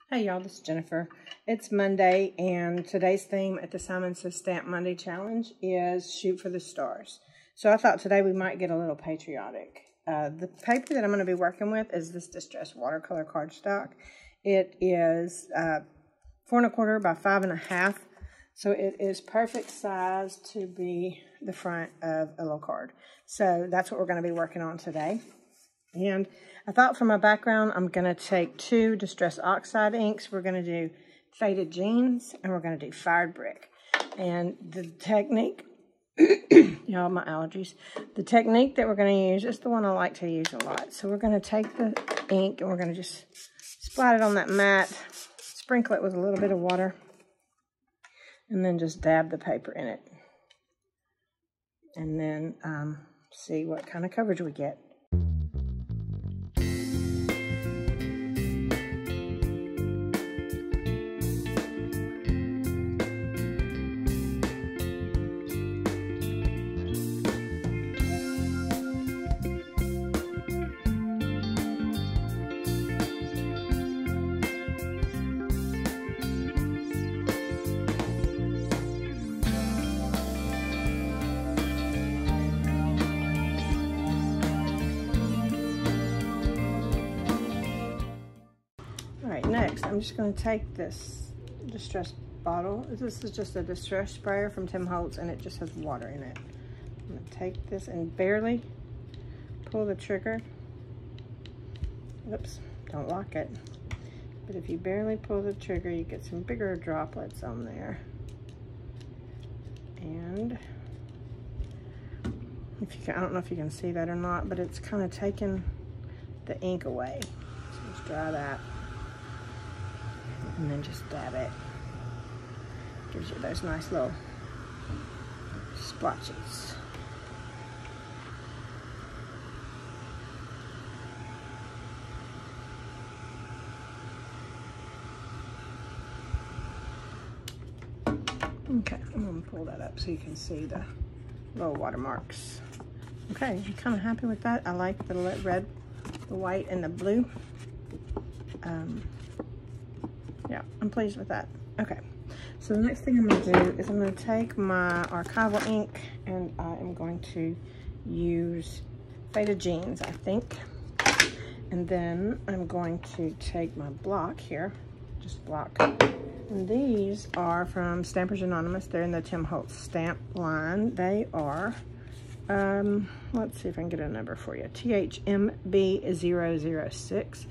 Hey y'all, this is Jennifer. It's Monday, and today's theme at the Simon Says Stamp Monday Challenge is Shoot for the Stars. So I thought today we might get a little patriotic. The paper that I'm going to be working with is this distressed watercolor cardstock. It is 4 1/4 by 5 1/2, so it is perfect size to be the front of a little card. So that's what we're going to be working on today. And I thought for my background, I'm going to take 2 distressed oxide inks. We're going to do faded jeans, and we're going to do fired brick. And the technique, y'all, my allergies. The technique that we're going to use is the one I like to use a lot. So we're going to take the ink, and we're going to just splat it on that mat, sprinkle it with a little bit of water, and then just dab the paper in it. And then see what kind of coverage we get. Next, I'm just going to take this distress bottle. This is just a distress sprayer from Holtz, and it just has water in it. I'm going to take this and barely pull the trigger. Oops, don't lock it. But if you barely pull the trigger, you get some bigger droplets on there. And if you can, I don't know if you can see that or not, but it's kind of taking the ink away. So let's dry that. And then just dab it. Gives you those nice little splotches. Okay, I'm going to pull that up so you can see the little watermarks. Okay, I'm kind of happy with that. I like the red, the white, and the blue. Yeah, I'm pleased with that. Okay, so the next thing I'm going to do is I'm going to take my Archival ink, and I am going to use faded jeans, I think. And then I'm going to take my block here, just block. And these are from Stampers Anonymous. They're in the Holtz stamp line. They are, let's see if I can get a number for you. THMB006.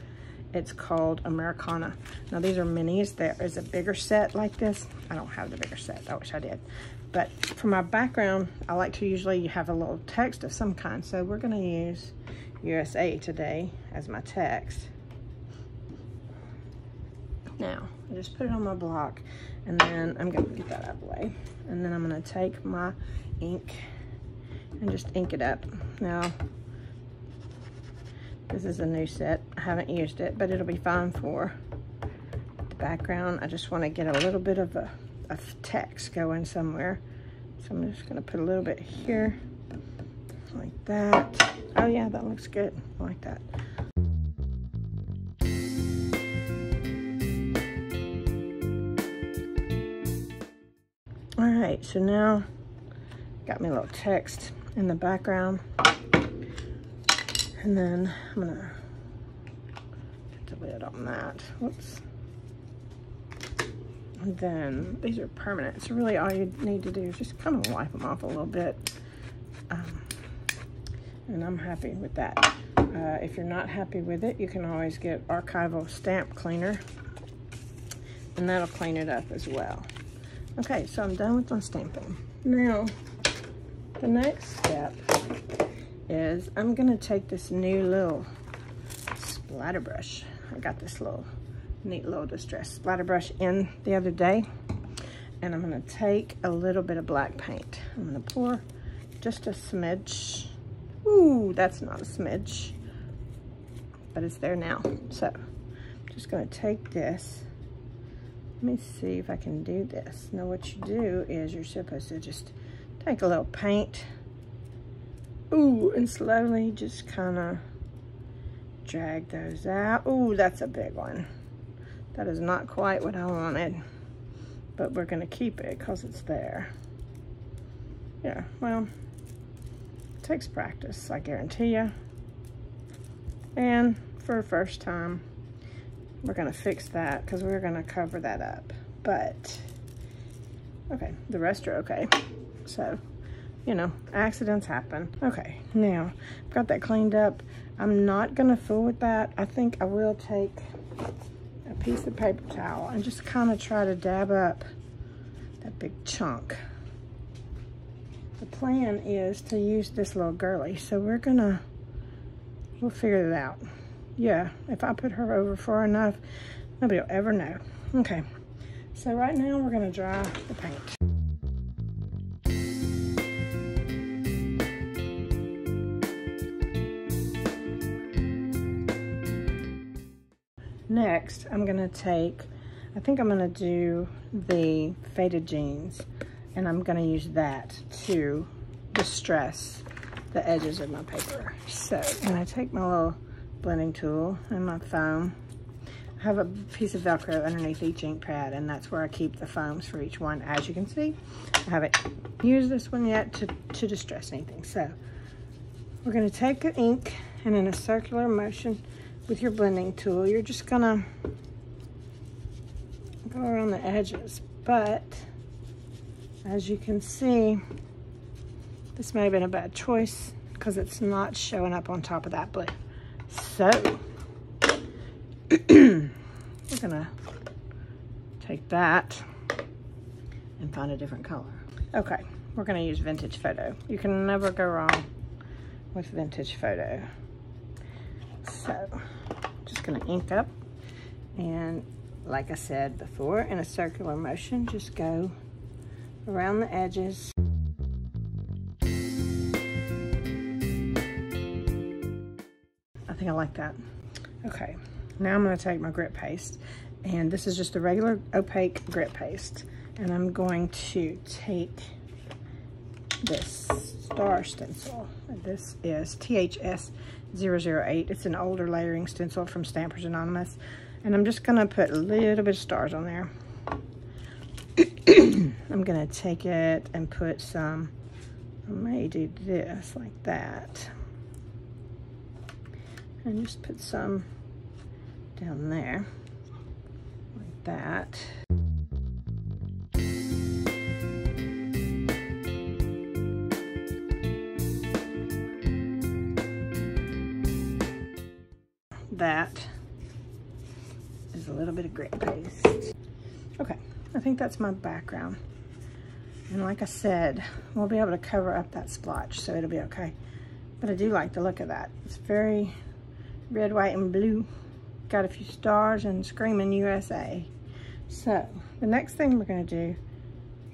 It's called Americana. Now these are minis. There is a bigger set like this. I don't have the bigger set. I wish I did. But for my background, I like to usually have a little text of some kind. So we're going to use USA today as my text. Now, I just put it on my block, and then I'm going to get that out of the way. And then I'm going to take my ink and just ink it up. Now, this is a new set. I haven't used it, but it'll be fine for the background. I just want to get a little bit of a text going somewhere. So I'm just going to put a little bit here, like that. Oh yeah, that looks good. I like that. All right, so now got me a little text in the background. And then I'm gonna put the lid on that. Whoops. And then these are permanent. So really all you need to do is just kind of wipe them off a little bit. And I'm happy with that. If you're not happy with it, you can always get Archival stamp cleaner, and that'll clean it up as well. Okay, so I'm done with my stamping. Now, the next step is I'm gonna take this new little splatter brush. I got this little neat little distressed splatter brush in the other day, and I'm gonna take a little bit of black paint. I'm gonna pour just a smidge. Ooh, that's not a smidge, but it's there now. So I'm just gonna take this. Let me see if I can do this. Now what you do is you're supposed to just take a little paint. Ooh, and slowly just kind of drag those out. Ooh, that's a big one. That is not quite what I wanted, but we're gonna keep it because it's there. Yeah, well, it takes practice, I guarantee you. And for the first time, we're gonna fix that because we're gonna cover that up. But, okay, the rest are okay. So, you know, accidents happen. Okay, now, I've got that cleaned up. I'm not gonna fool with that. I think I will take a piece of paper towel and just kind of try to dab up that big chunk. The plan is to use this little girly, so we'll figure it out. Yeah, if I put her over far enough, nobody will ever know. Okay, so right now we're gonna dry the paint. Next, I'm gonna take, I think I'm gonna do the faded jeans, and I'm gonna use that to distress the edges of my paper. So, I'm gonna take my little blending tool and my foam. I have a piece of Velcro underneath each ink pad, and that's where I keep the foams for each one. As you can see, I haven't used this one yet to distress anything. So, we're gonna take the ink, and in a circular motion with your blending tool, you're just gonna go around the edges. But as you can see, this may have been a bad choice because it's not showing up on top of that blue. So we're gonna take that and find a different color. Okay, we're gonna use Vintage Photo. You can never go wrong with Vintage Photo. So, just gonna ink up, and like I said before, in a circular motion, just go around the edges. I think I like that. Okay, now I'm gonna take my grit paste, and this is just a regular opaque grit paste, and I'm going to take this star stencil. This is THS 008. It's an older layering stencil from Stampers Anonymous, and I'm just gonna put a little bit of stars on there. I'm gonna take it and put some, I may do this like that, and just put some down there like that. That is a little bit of grit paste. Okay, I think that's my background. And like I said, we'll be able to cover up that splotch, so it'll be okay. But I do like the look of that. It's very red, white, and blue. Got a few stars and screaming USA. So the next thing we're gonna do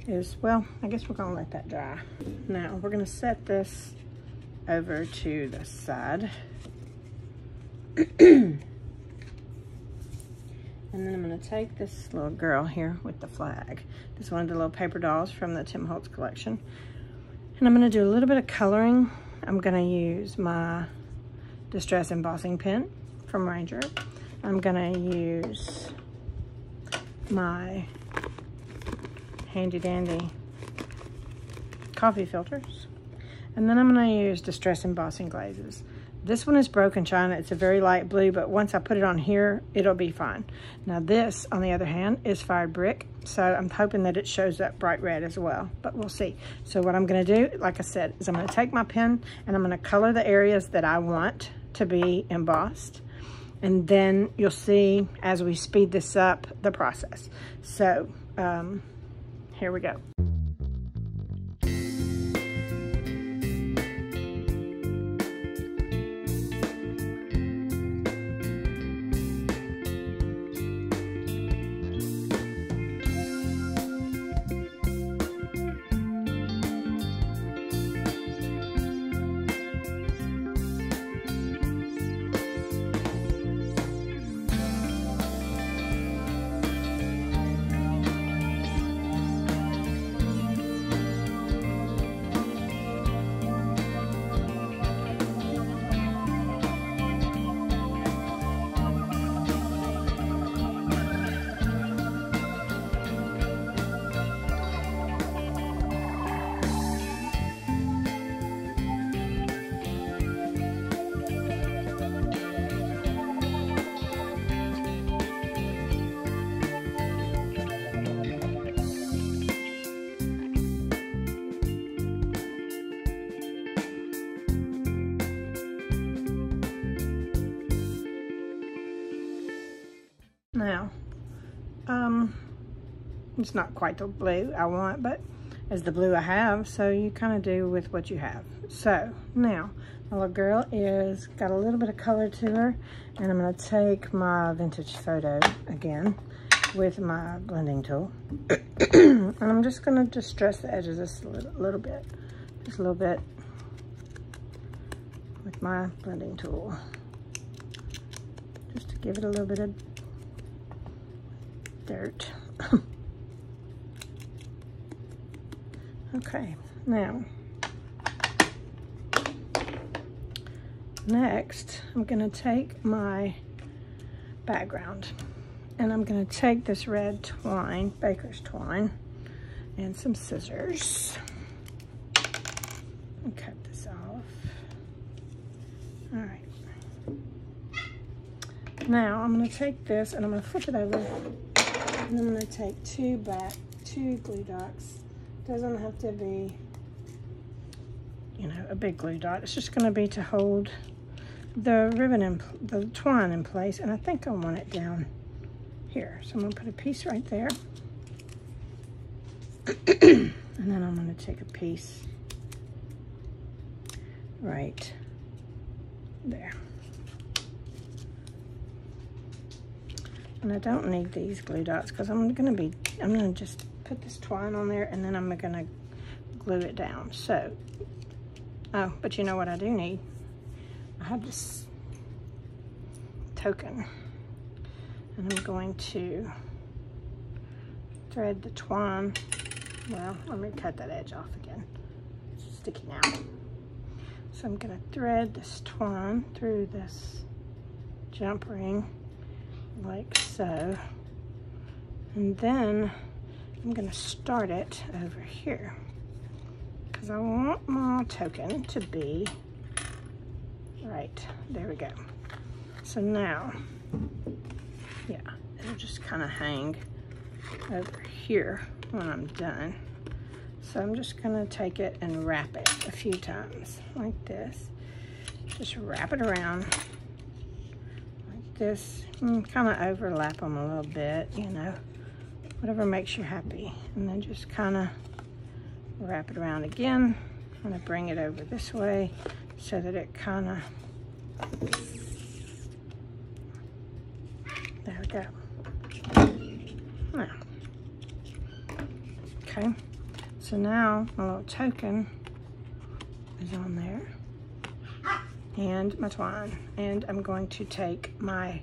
is, well, I guess we're gonna let that dry. Now we're gonna set this over to the side. And then I'm going to take this little girl here with the flag. This is one of the little paper dolls from the Tim Holtz collection. And I'm going to do a little bit of coloring. I'm going to use my Distress Embossing Pen from Ranger. I'm going to use my handy dandy coffee filters. And then I'm going to use Distress Embossing Glazes. This one is Broken China. It's a very light blue, but once I put it on here, it'll be fine. Now this, on the other hand, is Fired Brick. So I'm hoping that it shows up bright red as well, but we'll see. So what I'm gonna do, like I said, is I'm gonna take my pen and I'm gonna color the areas that I want to be embossed. And then you'll see, as we speed this up, the process. So here we go. Now, it's not quite the blue I want, but it's the blue I have, so you kind of do with what you have. So now, my little girl is got a little bit of color to her, and I'm going to take my vintage photo again with my blending tool. And I'm just going to distress the edges just a little bit. Just a little bit with my blending tool. Just to give it a little bit of dirt. Okay, now, next I'm going to take my background, and I'm going to take this red twine, baker's twine, and some scissors, and cut this off. All right. Now I'm going to take this and I'm going to flip it over, and I'm going to take two glue dots. Doesn't have to be, you know, a big glue dot. It's just going to be to hold the ribbon and the twine in place, and I think I want it down here. So I'm going to put a piece right there, and then I'm going to take a piece right there. And I don't need these glue dots because I'm going to just put this twine on there, and then I'm going to glue it down. So, oh, but you know what I do need? I have this token, and I'm going to thread the twine. Well, let me cut that edge off again. It's sticky now. So I'm going to thread this twine through this jump ring like so, and then I'm going to start it over here because I want my token to be right. There we go. So now, yeah, it'll just kind of hang over here when I'm done. So I'm just going to take it and wrap it a few times like this. Just wrap it around like this, and kind of overlap them a little bit, you know. Whatever makes you happy. And then just kind of wrap it around again. I'm going to bring it over this way so that it kind of, there we go. Now, okay, so now my little token is on there, and my twine. And I'm going to take my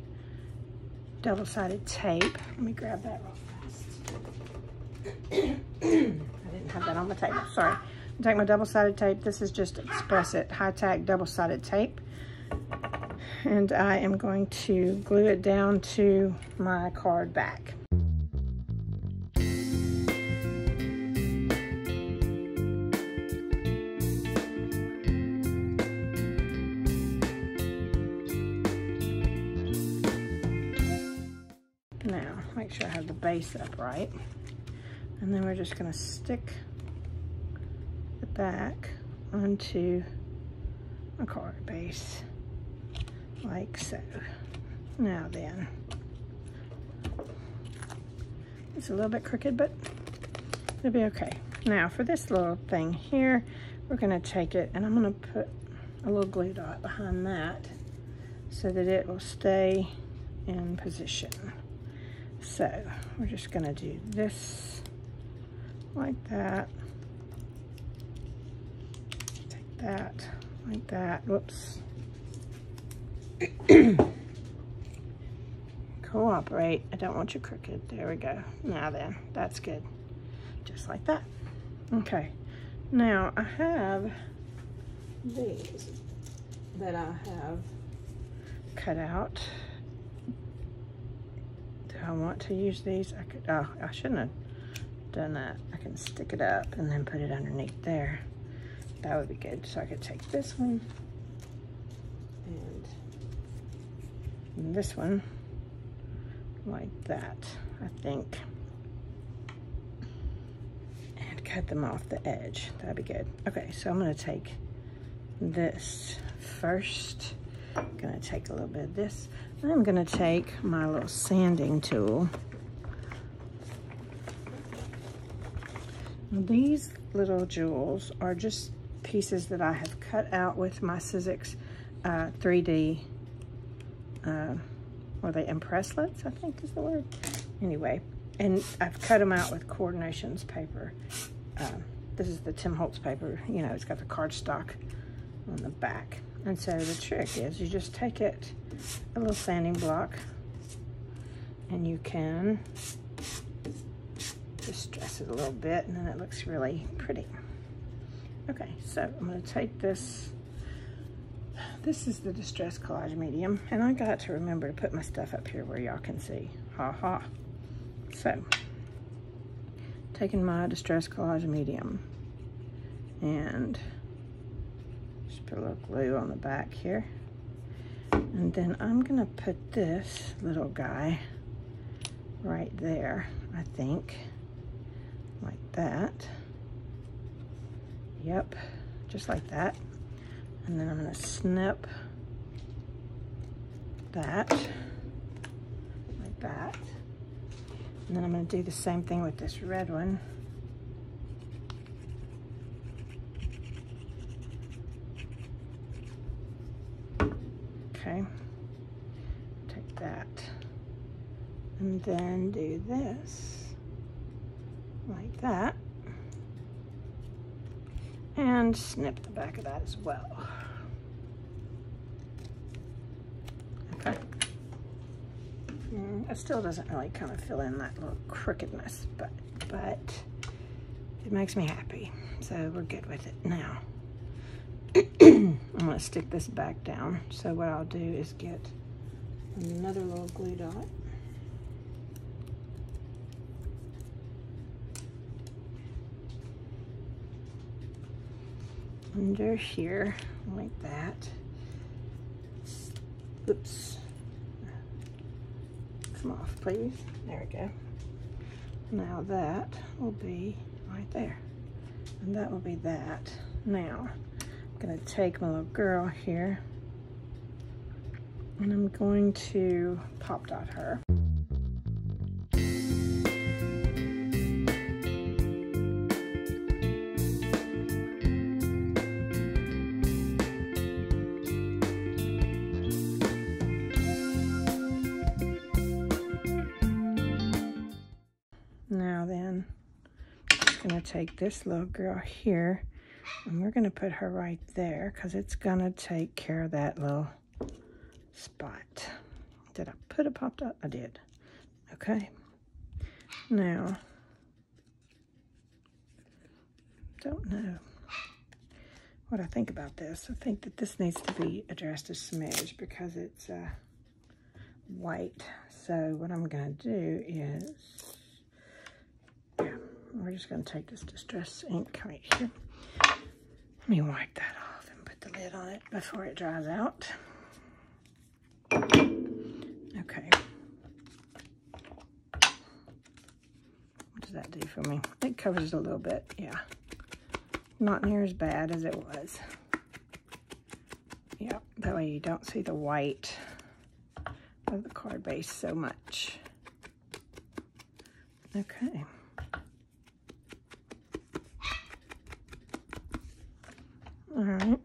double-sided tape. Let me grab that real fast. I didn't have that on the table, sorry. I'll take my double-sided tape. This is just Express It high-tack double-sided tape. And I am going to glue it down to my card back. Now, make sure I have the base up right. And then we're just going to stick the back onto a card base, like so. Now then, it's a little bit crooked, but it'll be okay. Now for this little thing here, we're going to take it and I'm going to put a little glue dot behind that so that it will stay in position. So we're just going to do this like that, take that like that, whoops. Cooperate, I don't want you crooked. There we go. Now then, that's good. Just like that. Okay, now I have these that I have cut out. Do I want to use these? I could, oh, I shouldn't have done that. I can stick it up and then put it underneath there. That would be good. So I could take this one and this one like that, I think, and cut them off the edge. That'd be good. Okay, so I'm going to take this first I'm gonna take a little bit of this. I'm gonna take my little sanding tool. Now, these little jewels are just pieces that I have cut out with my Sizzix 3D, or the Impresslits, I think is the word. Anyway, and I've cut them out with coordinations paper. This is the Tim Holtz paper. You know, it's got the cardstock on the back. And so the trick is you just take it, a little sanding block, and you can distress it a little bit, and then it looks really pretty. Okay, so I'm going to take this. This is the Distress Collage medium, and I got to remember to put my stuff up here where y'all can see. Ha ha. So, taking my Distress Collage medium, and just put a little glue on the back here. And then I'm going to put this little guy right there, I think. Like that. Yep, just like that. And then I'm going to snip that, like that. And then I'm going to do the same thing with this red one. Okay, take that. And then do this, like that. And snip the back of that as well. Okay. It still doesn't really kind of fill in that little crookedness, but it makes me happy. So we're good with it now. I'm gonna stick this back down. So what I'll do is get another little glue dot. Under here, like that. Oops. Come off, please. There we go. Now that will be right there. And that will be that. Now, I'm going to take my little girl here, and I'm going to pop dot her. Now then, I'm just going to take this little girl here, and we're going to put her right there because it's going to take care of that little spot. Did I put a pop dot? I did. Okay. Now, don't know what I think about this. I think that this needs to be addressed a smidge because it's white. So what I'm going to do is, we're just going to take this Distress ink right here. Let me wipe that off and put the lid on it before it dries out. Okay. What does that do for me? It covers it a little bit, yeah. Not near as bad as it was. Yeah, that way you don't see the white of the card base so much. Okay. All right.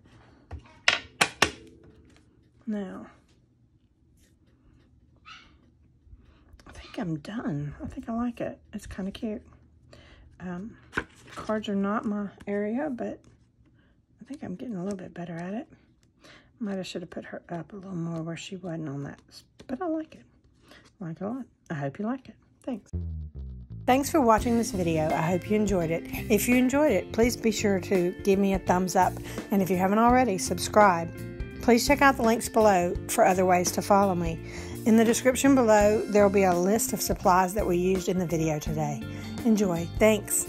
Now, I think I'm done. I think I like it. It's kind of cute. Cards are not my area, but I think I'm getting a little bit better at it. Might have should have put her up a little more where she wasn't on that, but I like it. I like it a lot. I hope you like it. Thanks. Thanks for watching this video. I hope you enjoyed it. If you enjoyed it, please be sure to give me a thumbs up. And if you haven't already, subscribe. Please check out the links below for other ways to follow me. In the description below, there will be a list of supplies that we used in the video today. Enjoy. Thanks.